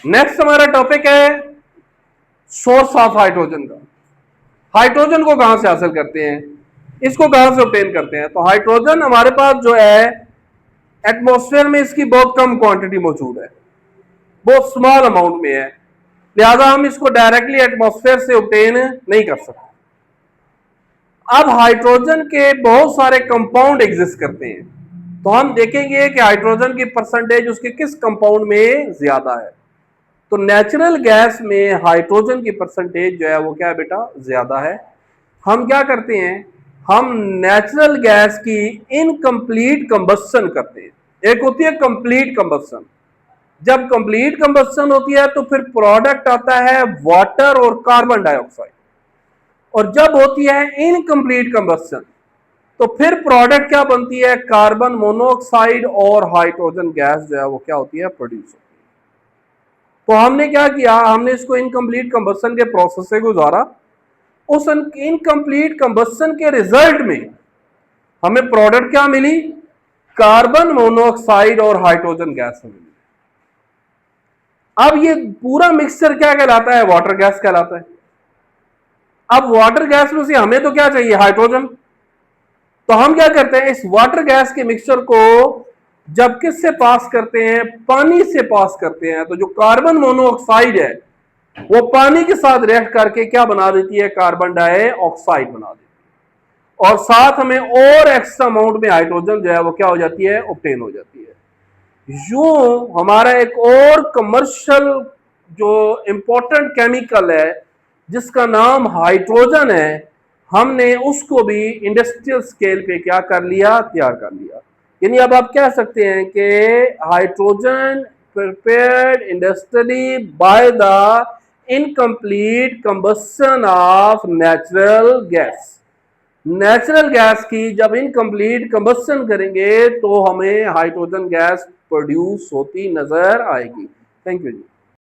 Next हमारा topic है source of hydrogen का। हाइड्रोजन को कहां से हासिल करते हैं, इसको कहां से ऑब्टेन करते हैं। तो हाइड्रोजन हमारे पास जो है एटमॉस्फेयर में इसकी बहुत कम क्वांटिटी मौजूद है, बहुत स्मॉल अमाउंट में है, लिहाजा हम इसको डायरेक्टली एटमॉस्फेयर से ऑब्टेन नहीं कर सकते। अब हाइड्रोजन के बहुत सारे कंपाउंड एग्जिस्ट करते हैं, तो हम देखेंगे कि हाइड्रोजन की परसेंटेज उसके किस कंपाउंड में ज्यादा है। तो नेचुरल गैस में हाइड्रोजन की परसेंटेज जो है वो क्या है बेटा, ज्यादा है। हम क्या करते हैं, हम नेचुरल गैस की इनकम्प्लीट कंबस्शन करते हैं। एक होती है कंप्लीट कंबस्शन, जब कंप्लीट कंबस्शन होती है तो फिर प्रोडक्ट आता है वाटर और कार्बन डाइऑक्साइड, और जब होती है इनकम्प्लीट कंबस्शन तो फिर प्रोडक्ट क्या बनती है, कार्बन मोनोऑक्साइड और हाइड्रोजन गैस जो है वो क्या होती है, प्रोड्यूस होती है। तो हमने क्या किया, हमने इसको इनकम्प्लीट कंबस्शन के प्रोसेस से गुजारा। उस इनकम्प्लीट कंबस्शन के रिजल्ट में हमें प्रोडक्ट क्या मिली, कार्बन मोनोऑक्साइड और हाइड्रोजन गैस मिली। अब ये पूरा मिक्सचर क्या कहलाता है, वाटर गैस कहलाता है। अब वाटर गैस में से हमें तो क्या चाहिए, हाइड्रोजन। तो हम क्या करते हैं, इस वाटर गैस के मिक्सचर को जब किससे पास करते हैं, पानी से पास करते हैं, तो जो कार्बन मोनोऑक्साइड है वो पानी के साथ रिएक्ट करके क्या बना देती है, कार्बन डाइऑक्साइड बना देती है, और साथ हमें और एक्स्ट्रा अमाउंट में हाइड्रोजन जो है वो क्या हो जाती है, ऑब्टेन हो जाती है। यूं हमारा एक और कमर्शियल जो इंपॉर्टेंट केमिकल है जिसका नाम हाइड्रोजन है, हमने उसको भी इंडस्ट्रियल स्केल पे क्या कर लिया, तैयार कर लिया। यानी अब आप कह सकते हैं कि hydrogen prepared industrially by the incomplete combustion of natural gas. Natural gas की जब इनकम्प्लीट कंबस्शन करेंगे तो हमें हाइड्रोजन गैस प्रोड्यूस होती नजर आएगी। Thank you ji.